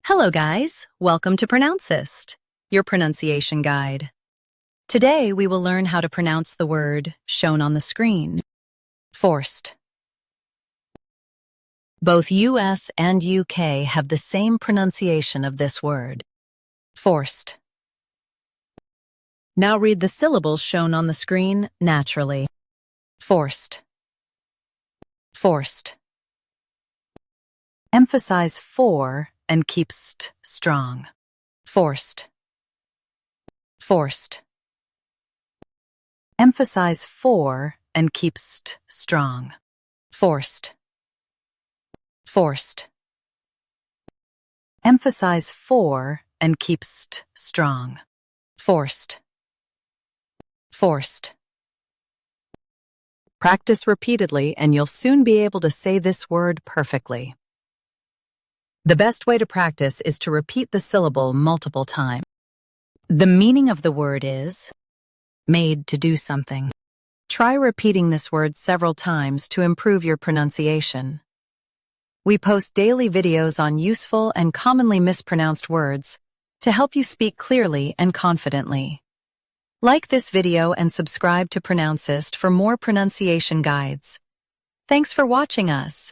Hello guys, welcome to Pronouncist, your pronunciation guide. Today we will learn how to pronounce the word shown on the screen. Forced. Both US and UK have the same pronunciation of this word. Forced. Now read the syllables shown on the screen naturally. Forced. Forced. Emphasize for and keep st strong. Forced. Forced. Emphasize for and keep st strong. Forced. Forced. Emphasize for and keep st strong. Forced. Forced. Practice repeatedly and you'll soon be able to say this word perfectly. The best way to practice is to repeat the syllable multiple times. The meaning of the word is made to do something. Try repeating this word several times to improve your pronunciation. We post daily videos on useful and commonly mispronounced words to help you speak clearly and confidently. Like this video and subscribe to Pronouncist for more pronunciation guides. Thanks for watching us.